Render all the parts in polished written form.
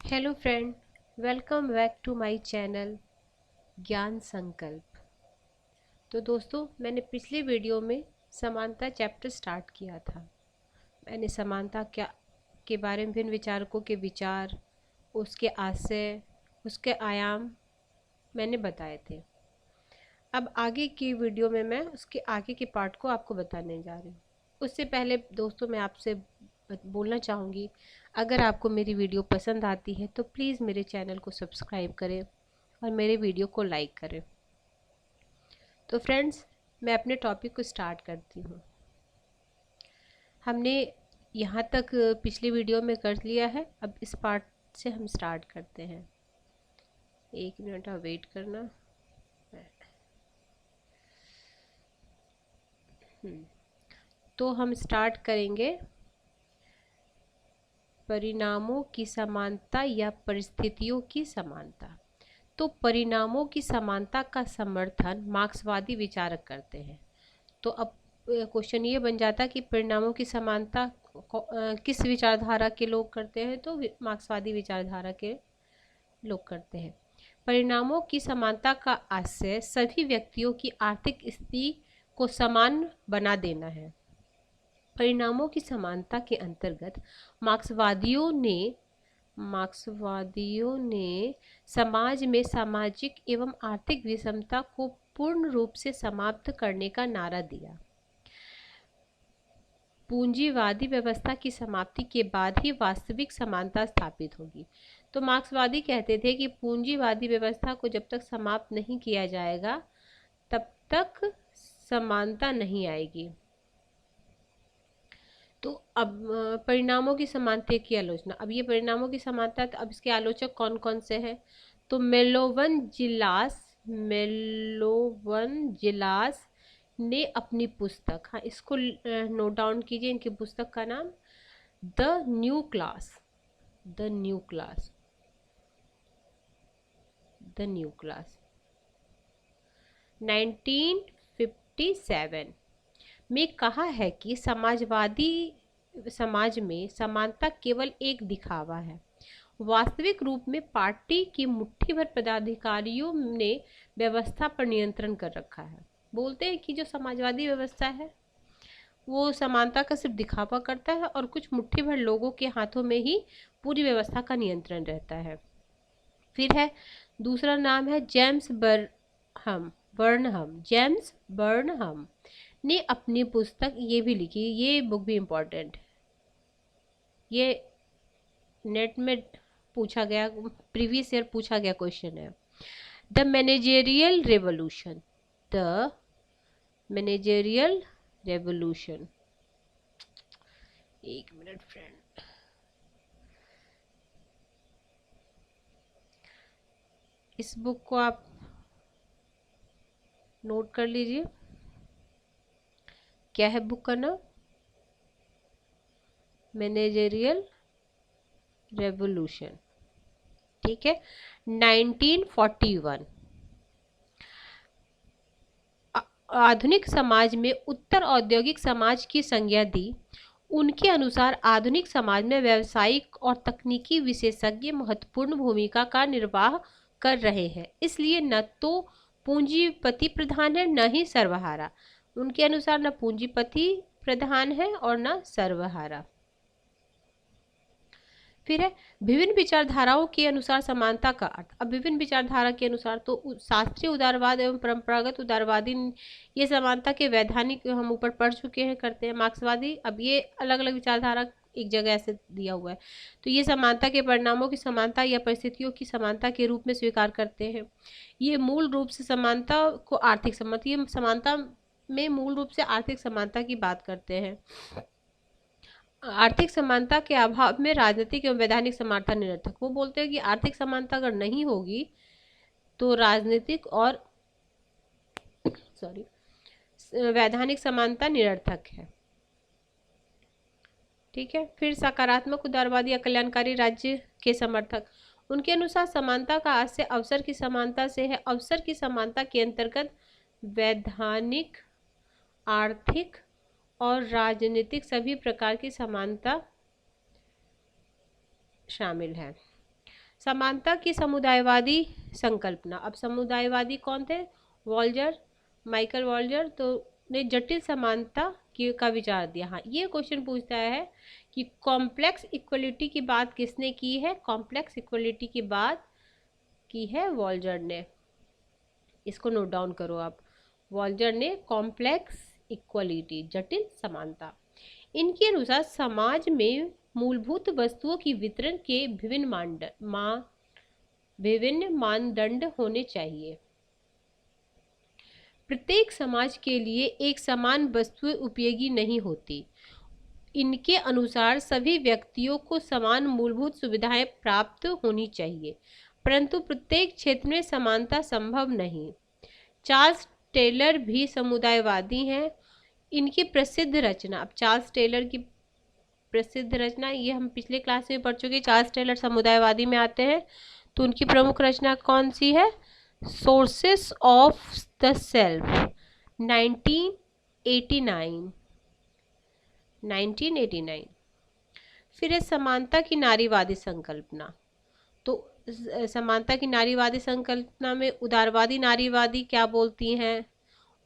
Hello friend, welcome back to my channel Gyan Sankalp. तो दोस्तों, मैंने पिछले वीडियो में समानता चैप्टर स्टार्ट किया था। मैंने समानता क्या के बारे में विभिन्न विचारकों के विचार, उसके आशय, उसके आयाम मैंने बताए थे। अब आगे की वीडियो में मैं उसके आगे के पार्ट को आपको बताने जा रही हूँ। उससे पहले दोस्तों, मैं आपसे बोलना चाहूँगी, अगर आपको मेरी वीडियो पसंद आती है तो प्लीज़ मेरे चैनल को सब्सक्राइब करें और मेरे वीडियो को लाइक करें। तो फ्रेंड्स, मैं अपने टॉपिक को स्टार्ट करती हूँ। हमने यहाँ तक पिछली वीडियो में कर लिया है। अब इस पार्ट से हम स्टार्ट करते हैं। एक मिनट आप वेट करना। तो हम स्टार्ट करेंगे परिणामों की समानता या परिस्थितियों की समानता। तो परिणामों की समानता का समर्थन मार्क्सवादी विचारक करते हैं। तो अब क्वेश्चन ये बन जाता कि परिणामों की समानता किस विचारधारा के लोग करते हैं? तो मार्क्सवादी विचारधारा के लोग करते हैं। परिणामों की समानता का आशय सभी व्यक्तियों की आर्थिक स्थिति को समान बना देना है। परिणामों की समानता के अंतर्गत मार्क्सवादियों ने समाज में सामाजिक एवं आर्थिक विषमता को पूर्ण रूप से समाप्त करने का नारा दिया। पूंजीवादी व्यवस्था की समाप्ति के बाद ही वास्तविक समानता स्थापित होगी। तो मार्क्सवादी कहते थे कि पूंजीवादी व्यवस्था को जब तक समाप्त नहीं किया जाएगा तब तक समानता नहीं आएगी। तो अब परिणामों की समानता की आलोचना। अब ये परिणामों की समानता, अब इसके आलोचक कौन कौन से हैं? तो मेलोवन जिलास ने अपनी पुस्तक, हाँ इसको नोट डाउन कीजिए, इनकी पुस्तक का नाम the new class. The new class 1957 में कहा है कि समाजवादी समाज में समानता केवल एक दिखावा है। वास्तविक रूप में पार्टी की मुट्ठी भर पदाधिकारियों ने व्यवस्था पर नियंत्रण कर रखा है। बोलते हैं कि जो समाजवादी व्यवस्था है वो समानता का सिर्फ दिखावा करता है और कुछ मुट्ठी भर लोगों के हाथों में ही पूरी व्यवस्था का नियंत्रण रहता है। फिर है दूसरा नाम है जेम्स बर्नहम ने अपनी पुस्तक ये भी लिखी। ये बुक भी इम्पोर्टेंट, ये नेट में पूछा गया, प्रीवियस ईयर पूछा गया क्वेश्चन है। The managerial revolution. एक मिनट फ्रेंड, इस बुक को आप नोट कर लीजिए। क्या है बुक का नाम? Managerial revolution. ठीक है। 1941 आधुनिक समाज में उत्तर औद्योगिक समाज की संज्ञा दी। उनके अनुसार आधुनिक समाज में व्यावसायिक और तकनीकी विशेषज्ञ महत्वपूर्ण भूमिका का निर्वाह कर रहे हैं, इसलिए न तो पूंजीपति प्रधान है न ही सर्वहारा। उनके अनुसार न पूंजीपति प्रधान है और न सर्वहारा। फिर है विभिन्न विचारधाराओं के अनुसार समानता का अर्थ। अब विभिन्न विचारधारा के अनुसार तो शास्त्रीय उदारवाद एवं परंपरागत उदारवादी ये समानता के वैधानिक हम ऊपर पढ़ चुके हैं, करते हैं। मार्क्सवादी, अब ये अलग अलग विचारधारा एक जगह ऐसे दिया हुआ है। तो ये समानता के परिणामों की समानता या परिस्थितियों की समानता के रूप में स्वीकार करते हैं। ये मूल रूप से समानता को आर्थिक समानता, ये समानता में मूल रूप से आर्थिक समानता की बात करते हैं। आर्थिक समानता के अभाव में राजनीतिक एवं वैधानिक समानता निरर्थक। वो बोलते हैं कि आर्थिक समानता अगर नहीं होगी तो राजनीतिक और वैधानिक समानता निरर्थक है। ठीक है। फिर सकारात्मक उदारवादी या कल्याणकारी राज्य के समर्थक, उनके अनुसार समानता का आशय अवसर की समानता से है। अवसर की समानता के अंतर्गत वैधानिक, आर्थिक और राजनीतिक सभी प्रकार की समानता शामिल है। समानता की समुदायवादी संकल्पना। अब समुदायवादी कौन थे? Walzer, Michael Walzer. तो ने जटिल समानता का विचार दिया। हाँ, ये क्वेश्चन पूछता है कि कॉम्प्लेक्स इक्वलिटी की बात किसने की है? कॉम्प्लेक्स इक्वलिटी की बात की है वॉल्जर ने। इसको नोट डाउन करो आप। वॉल्जर ने कॉम्प्लेक्स इक्वलिटी, जटिल समानता। इनके अनुसार समाज में मूलभूत वस्तुओं की वितरण के विभिन्न मानदंड होने चाहिए। प्रत्येक समाज के लिए एक समान वस्तुएं उपयोगी नहीं होती। इनके अनुसार सभी व्यक्तियों को समान मूलभूत सुविधाएं प्राप्त होनी चाहिए, परंतु प्रत्येक क्षेत्र में समानता संभव नहीं। चार्ल्स टेलर भी समुदायवादी हैं। इनकी प्रसिद्ध रचना, अब चार्ल्स टेलर की प्रसिद्ध रचना, ये हम पिछले क्लास में पढ़ चुके। चार्ल्स टेलर समुदायवादी में आते हैं। तो उनकी प्रमुख रचना कौन सी है? Sources of the self, 1989। फिर है समानता की नारीवादी संकल्पना। तो समानता की नारीवादी संकल्पना में उदारवादी नारीवादी क्या बोलती हैं,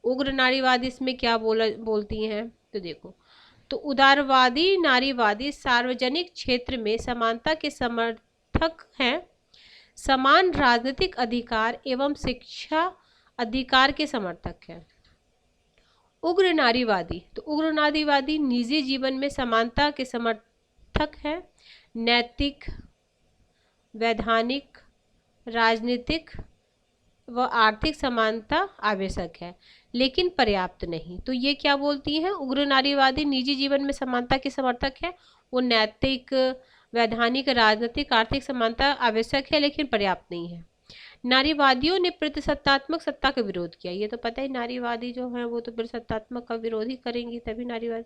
उग्र नारीवादी इसमें क्या बोलती हैं? तो देखो, तो उदारवादी नारीवादी सार्वजनिक क्षेत्र में समानता के समर्थक हैं, समान राजनीतिक अधिकार एवं शिक्षा अधिकार के समर्थक हैं। उग्र नारीवादी, तो उग्र नारीवादी निजी जीवन में समानता के समर्थक हैं, नैतिक, वैधानिक, राजनीतिक व आर्थिक समानता आवश्यक है लेकिन पर्याप्त नहीं। तो ये क्या बोलती हैं? उग्र नारीवादी निजी जीवन में समानता के समर्थक है, वो नैतिक, वैधानिक, राजनीतिक, आर्थिक समानता आवश्यक है लेकिन पर्याप्त नहीं है। नारीवादियों ने प्रतिसत्तात्मक सत्ता का विरोध किया। ये तो पता ही, नारीवादी जो है वो तो प्रतिसत्तात्मक का विरोध ही करेंगी, तभी नारीवादी।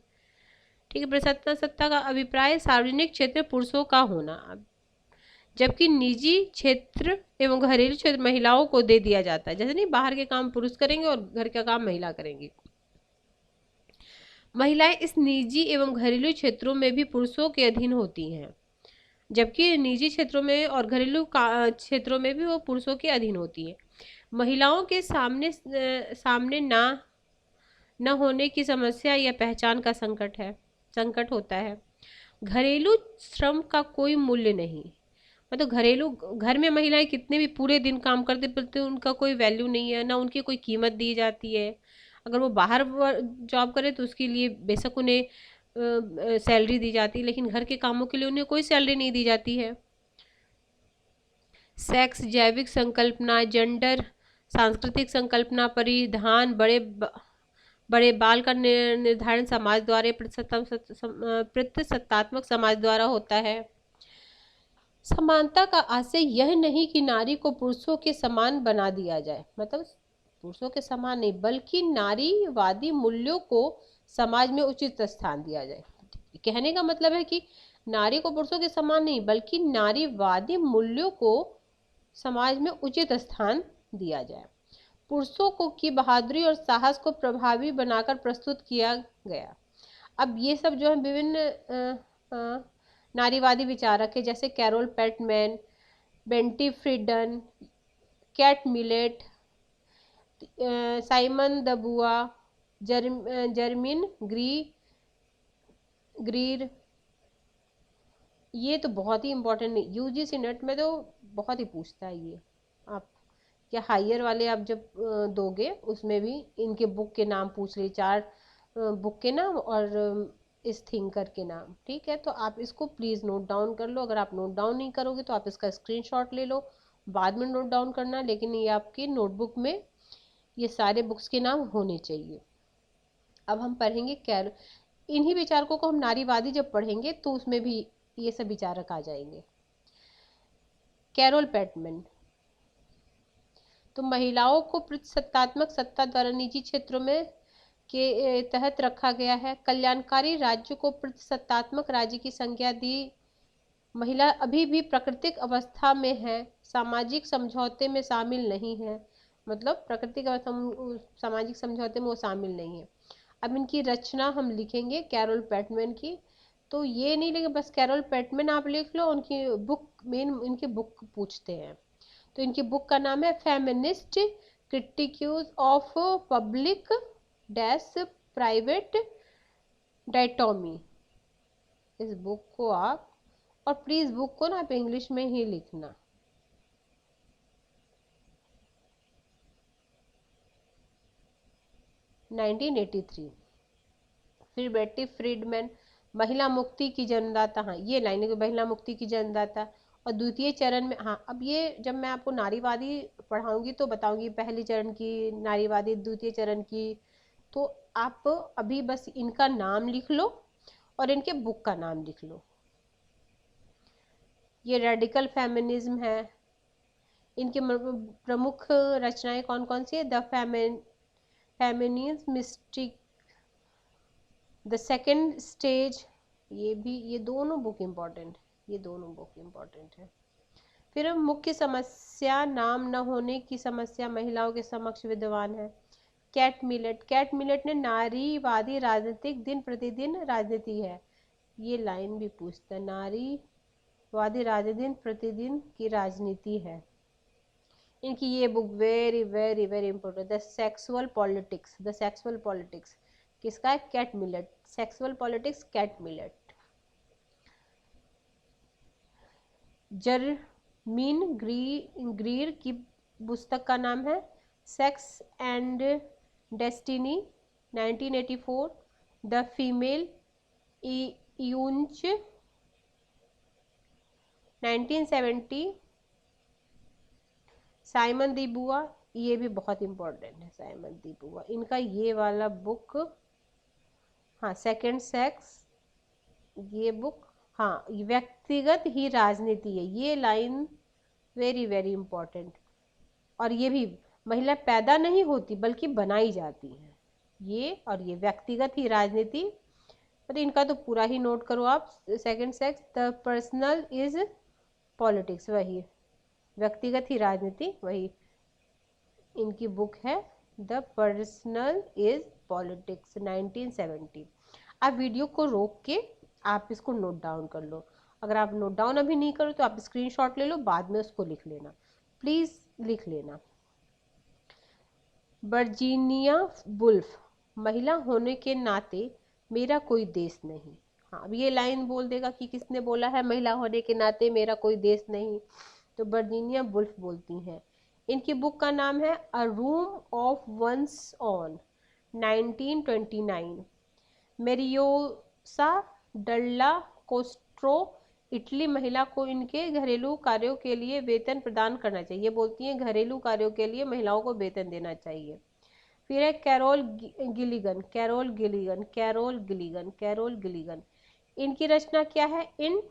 ठीक है। प्रतिसत्ता सत्ता का अभिप्राय सार्वजनिक क्षेत्र में पुरुषों का होना, जबकि निजी क्षेत्र एवं घरेलू क्षेत्र महिलाओं को दे दिया जाता है। जैसे नहीं, बाहर के काम पुरुष करेंगे और घर का काम महिला करेंगी। महिलाएं इस निजी एवं घरेलू क्षेत्रों में भी पुरुषों के अधीन होती हैं, जबकि निजी क्षेत्रों में और घरेलू क्षेत्रों में भी वो पुरुषों के अधीन होती हैं। महिलाओं के सामने न होने की समस्या या पहचान का संकट होता है। घरेलू श्रम का कोई मूल्य नहीं, मतलब घरेलू घर में महिलाएं कितने भी पूरे दिन काम करते पड़ते उनका कोई वैल्यू नहीं है, ना उनकी कोई कीमत दी जाती है। अगर वो बाहर जॉब करे तो उसके लिए बेशक उन्हें सैलरी दी जाती है, लेकिन घर के कामों के लिए उन्हें कोई सैलरी नहीं दी जाती है। सेक्स, जैविक संकल्पना, जेंडर, सांस्कृतिक संकल्पना, परिधान, बड़े बाल का निर्धारण समाज द्वारा, प्रतिसत्तात्मक समाज द्वारा होता है। समानता का आशय यह नहीं कि नारी को पुरुषों के समान बना दिया जाए, मतलब पुरुषों के समान नहीं, बल्कि नारीवादी मूल्यों को समाज में उचित स्थान दिया जाए। कहने का मतलब है कि नारी को पुरुषों के समान नहीं, बल्कि नारीवादी मूल्यों को समाज में उचित स्थान दिया जाए। पुरुषों को की बहादुरी और साहस को प्रभावी बनाकर प्रस्तुत किया गया। अब ये सब जो है विभिन्न नारीवादी विचारक है, जैसे Carole Pateman, Betty Friedan, Kate Millett, Simone de Beauvoir, Germaine Greer. ये तो बहुत ही इम्पोर्टेंट, यूजीसी नेट में तो बहुत ही पूछता है ये। आप क्या हायर वाले आप जब दोगे उसमें भी इनके बुक के नाम पूछ ले, 4 बुक के नाम और इस थिंकर के नाम। ठीक है, तो आप इसको प्लीज़ नोट डाउन कर लो। अगर आप नोट डाउन नहीं करोगे तो आप इसका स्क्रीनशॉट ले लो, बाद में नोट डाउन करना, लेकिन ये आपकी नोटबुक में ये सारे बुक्स के नाम होने चाहिए। अब हम पढ़ेंगे इन्हीं विचारकों को हम नारीवादी जब पढ़ेंगे तो उसमें भी ये सब विचारक आ जाएंगे। कैरोल पेटमैन, तो महिलाओं को प्रतिसत्तात्मक सत्ता द्वारा निजी क्षेत्रों में के तहत रखा गया है। कल्याणकारी राज्य को प्रतिसत्तात्मक राज्य की संज्ञा दी। महिला अभी भी प्राकृतिक अवस्था में है, सामाजिक समझौते में शामिल नहीं है, मतलब प्राकृतिक अवस्था सामाजिक समझौते में वो शामिल नहीं है। अब इनकी रचना हम लिखेंगे कैरोल पेटमैन की। तो ये नहीं लिखे, बस कैरोल पेटमैन आप लिख लो, उनकी बुक मेन इनकी बुक पूछते हैं। तो इनकी बुक का नाम है feminist critiques of public dash private dichotomy. इस बुक को आप, और प्लीज बुक को ना आप इंग्लिश में ही लिखना। (1983). फिर बेटी फ्रीडमैन, महिला मुक्ति की जन्मदाता। हाँ, ये लाइन है, महिला मुक्ति की जन्मदाता। और द्वितीय चरण में, हाँ अब ये जब मैं आपको नारीवादी पढ़ाऊंगी तो बताऊंगी पहली चरण की नारीवादी, द्वितीय चरण की। तो आप अभी बस इनका नाम लिख लो और इनके बुक का नाम लिख लो। ये रेडिकल फेमिनिज्म है। इनके प्रमुख रचनाएं कौन कौन सी है? The feminism mistake, the second stage. ये दोनों बुक इम्पॉर्टेंट, ये दोनों बुक इम्पॉर्टेंट है। फिर मुख्य समस्या, नाम न होने की समस्या महिलाओं के समक्ष विद्यमान है। कैट मिलेट ने नारीवादी राजनीतिक दिन प्रतिदिन राजनीति है। ये लाइन भी पूछता है, नारीवादी राजनीति दिन प्रतिदिन की राजनीति है। इनकी ये book very very very important, the sexual politics. किसका है? Kate Millett, sexual politics Kate Millett. Germaine Greer की पुस्तक का नाम है sex and destiny, 1984। The female eunuch, 1970। Simone de Beauvoir, ये भी बहुत इंपॉर्टेंट है, साइमन दी बुआ। इनका ये वाला बुक, हाँ सेकंड सेक्स, ये बुक, हाँ व्यक्तिगत ही राजनीति है, ये लाइन वेरी वेरी इंपॉर्टेंट। और ये भी, महिला पैदा नहीं होती बल्कि बनाई जाती है, ये और ये व्यक्तिगत ही राजनीति। तो इनका तो पूरा ही नोट करो आप। Second sex, the personal is politics, वही व्यक्तिगत ही राजनीति, वही इनकी बुक है द पर्सनल इज पॉलिटिक्स, 1970। आप वीडियो को रोक के आप इसको नोट डाउन कर लो। अगर आप नोट डाउन अभी नहीं करो तो आप स्क्रीनशॉट ले लो, बाद में उसको लिख लेना, प्लीज लिख लेना। वर्जीनिया वुल्फ, महिला होने के नाते मेरा कोई देश नहीं। हाँ, अब ये लाइन बोल देगा कि किसने बोला है महिला होने के नाते मेरा कोई देश नहीं, तो वर्जीनिया वुल्फ बोलती हैं। इनकी बुक का नाम है a room of one's own, 1929। Mariarosa Dalla Costa, Italy, महिला को इनके घरेलू कार्यों के लिए वेतन प्रदान करना चाहिए। बोलती हैं घरेलू कार्यों के लिए महिलाओं को वेतन देना चाहिए। फिर है कैरोल गिलिगन। इनकी रचना क्या है? इन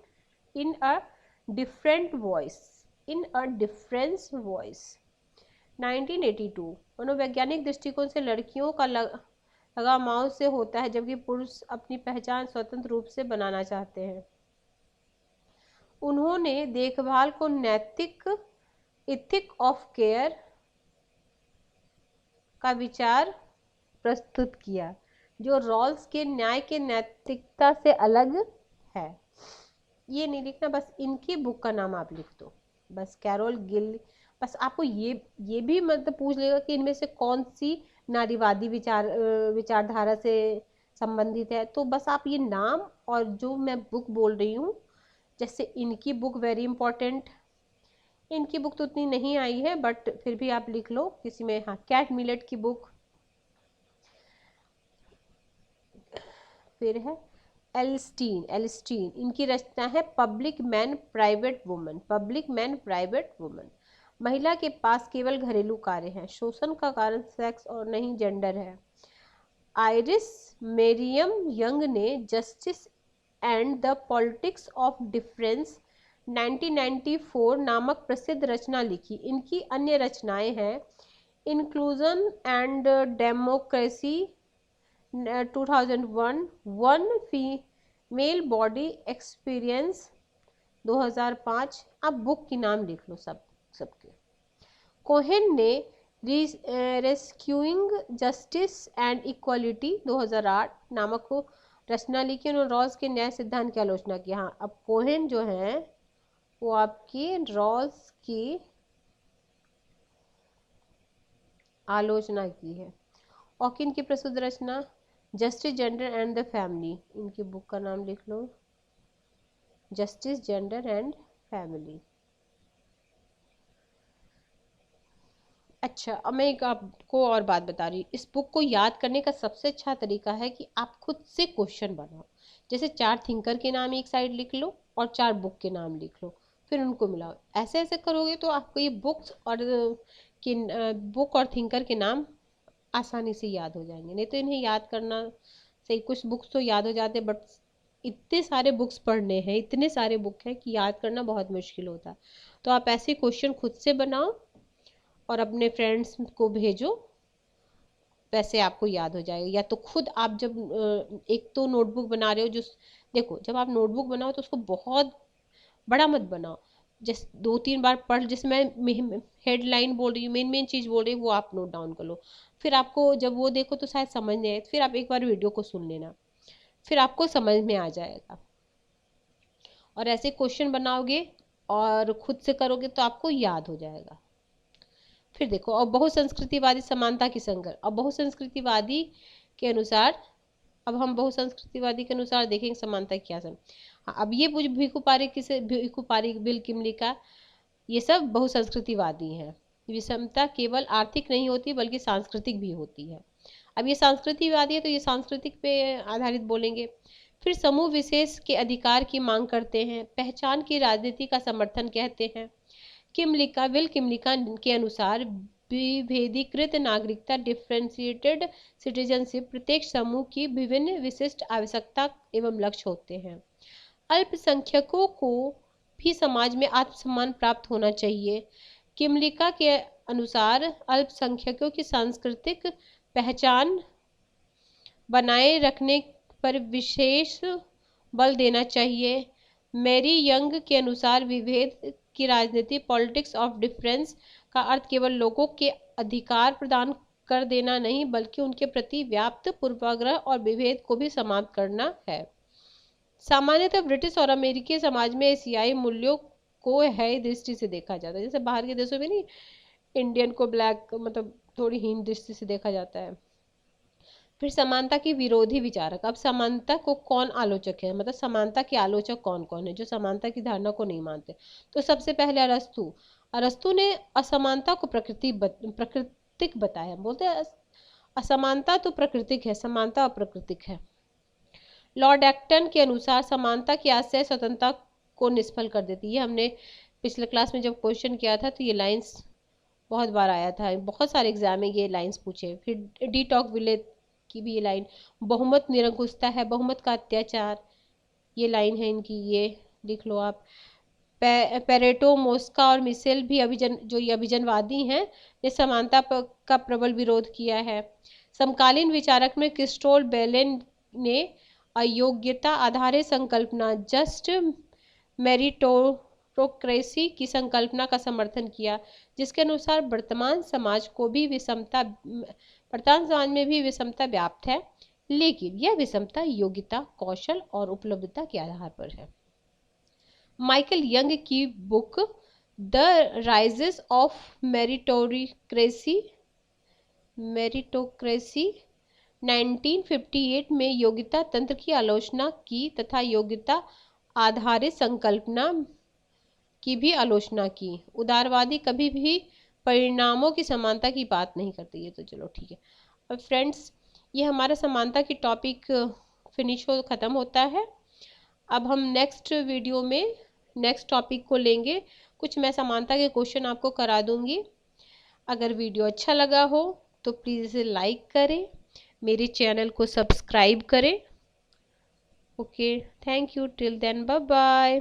अ डिफरेंट वॉइस, 1982। मनोवैज्ञानिक दृष्टिकोण से लड़कियों का लगाव मांस से होता है, जबकि पुरुष अपनी पहचान स्वतंत्र रूप से बनाना चाहते हैं। उन्होंने देखभाल को नैतिक, इथिक ऑफ केयर का विचार प्रस्तुत किया, जो रॉल्स के न्याय के नैतिकता से अलग है। ये नहीं लिखना, बस इनकी बुक का नाम आप लिख दो, बस कैरोल गिल। बस आपको ये भी मतलब पूछ लेगा कि इनमें से कौन सी नारीवादी विचारधारा से संबंधित है, तो बस आप ये नाम और जो मैं बुक बोल रही हूँ, जैसे इनकी बुक वेरी इंपॉर्टेंट, इनकी बुक तो उतनी नहीं आई है बट फिर भी आप लिख लो किसी में। हाँ, कैट मिलेट की बुक। फिर है एल्स्टीन, इनकी रचना है पब्लिक मैन प्राइवेट वुमन। महिला के पास केवल घरेलू कार्य हैं, शोषण का कारण सेक्स और नहीं जेंडर है। आइरिस मेरियम यंग ने justice and the politics of difference, 1994 नामक प्रसिद्ध रचना लिखी। इनकी अन्य रचनाएं हैं inclusion and democracy, 2001, one female body experience, 2005। अब बुक की नाम लिख लो सबके। कोहेन ने रेस्क्यूइंग जस्टिस एंड इक्वालिटी, 2008 नामक रचना लिखी, उन्होंने रॉल्स के न्याय सिद्धांत की आलोचना की। हाँ, अब कोहेन जो है वो आपकी रॉल्स की आलोचना की है। ऑकिन की प्रसिद्ध रचना justice, gender and the family, इनकी बुक का नाम लिख लो, जस्टिस, जेंडर एंड फैमिली। अच्छा, अब मैं एक आपको और बात बता रही हूँ। इस बुक को याद करने का सबसे अच्छा तरीका है कि आप खुद से क्वेश्चन बनाओ। जैसे 4 थिंकर के नाम एक साइड लिख लो और 4 बुक के नाम लिख लो, फिर उनको मिलाओ। ऐसे ऐसे करोगे तो आपको ये बुक्स और बुक और थिंकर के नाम आसानी से याद हो जाएंगे। नहीं तो इन्हें याद करना सही, कुछ बुक्स तो याद हो जाते बट इतने सारे बुक्स पढ़ने हैं, इतने सारे बुक हैं कि याद करना बहुत मुश्किल होता है। तो आप ऐसे क्वेश्चन खुद से बनाओ और अपने फ्रेंड्स को भेजो, वैसे आपको याद हो जाएगा। या तो खुद आप जब एक तो नोटबुक बना रहे हो, जो देखो जब आप नोटबुक बनाओ तो उसको बहुत बड़ा मत बनाओ, जैसे 2-3 बार पढ़, जिसमें मैं हेडलाइन बोल रही हूँ, मेन मेन चीज़ बोल रही हूँ, वो आप नोट डाउन कर लो। फिर आपको जब वो देखो तो शायद समझ नहीं आए, फिर आप एक बार वीडियो को सुन लेना, फिर आपको समझ में आ जाएगा। और ऐसे क्वेश्चन बनाओगे और खुद से करोगे तो आपको याद हो जाएगा। फिर देखो, और बहुसंस्कृतिवादी समानता की संघर्ष। अब बहुसंस्कृतिवादी के अनुसार, अब हम बहुसंस्कृतिवादी के अनुसार देखेंगे समानता क्या है। हाँ, अब ये भिखु पारिक भिखु पारिक, बिल किमली का, ये सब बहुसंस्कृतिवादी हैं। विषमता केवल आर्थिक नहीं होती बल्कि सांस्कृतिक भी होती है। अब ये सांस्कृतिकवादी है तो ये सांस्कृतिक पे आधारित बोलेंगे। फिर समूह विशेष के अधिकार की मांग करते हैं, पहचान की राजनीति का समर्थन कहते हैं। किमलिका, विल किमलिका के अनुसार विभेदीकृत नागरिकता, डिफ्रेंशिएटेड सिटीजनशिप, प्रत्येक समूह की विभिन्न विशिष्ट आवश्यकता एवं लक्ष्य होते हैं। अल्पसंख्यकों को भी समाज में आत्मसम्मान प्राप्त होना चाहिए। किमलिका के अनुसार अल्पसंख्यकों की सांस्कृतिक पहचान बनाए रखने पर विशेष बल देना चाहिए। मैरी यंग के अनुसार विभेद की राजनीति, पॉलिटिक्स ऑफ डिफरेंस, का अर्थ केवल लोगों के अधिकार प्रदान कर देना नहीं बल्कि उनके प्रति व्याप्त पूर्वाग्रह और विभेद को भी समाप्त करना है। सामान्यतः ब्रिटिश और अमेरिकी समाज में एशियाई मूल्यों को है दृष्टि से देखा जाता है। जैसे बाहर के देशों में नहीं, इंडियन को ब्लैक मतलब थोड़ी हीन दृष्टि से देखा जाता है। फिर समानता की विरोधी विचारक। अब समानता को कौन आलोचक है, मतलब समानता के आलोचक कौन कौन है जो समानता की धारणा को नहीं मानते। तो सबसे पहले अरस्तु। अरस्तु ने असमानता को प्राकृतिक बताया, बोलते हैं असमानता तो प्राकृतिक है, समानता अप्राकृतिक है। लॉर्ड एक्टन के अनुसार समानता की आशय स्वतंत्रता को निष्फल कर देती है। हमने पिछले क्लास में जब क्वेश्चन किया था तो ये लाइंस बहुत बार आया था, बहुत सारे एग्जाम में ये लाइंस पूछे। फिर डी टॉक विले की भी ये लाइन, बहुमत निरंकुशता है, बहुमत का अत्याचार, ये लाइन है इनकी, ये लिख लो आप। पेरेटो, मोस्का और मिशेल भी जो ये अभिजनवादी हैं, ने समानता का प्रबल विरोध किया है। समकालीन विचारक में क्रिस्टोल बेलेन ने अयोग्यता आधारित संकल्पना, जस्ट मेरिटोक्रेसी की संकल्पना का समर्थन किया, जिसके अनुसार वर्तमान समाज में भी विषमता व्याप्त है, लेकिन यह विषमता योग्यता, कौशल और उपलब्धता के आधार पर है। माइकल यंग की book the rises of meritocracy 1958 में योग्यता तंत्र की आलोचना की तथा योग्यता आधारित संकल्पना की भी आलोचना की। उदारवादी कभी भी परिणामों की समानता की बात नहीं करते। ये तो चलो ठीक है। अब फ्रेंड्स, ये हमारा समानता की टॉपिक ख़त्म होता है। अब हम नेक्स्ट वीडियो में नेक्स्ट टॉपिक को लेंगे। कुछ मैं समानता के क्वेश्चन आपको करा दूंगी। अगर वीडियो अच्छा लगा हो तो प्लीज़ इसे लाइक करें, मेरे चैनल को सब्सक्राइब करें। Okay, thank you, till then, bye bye.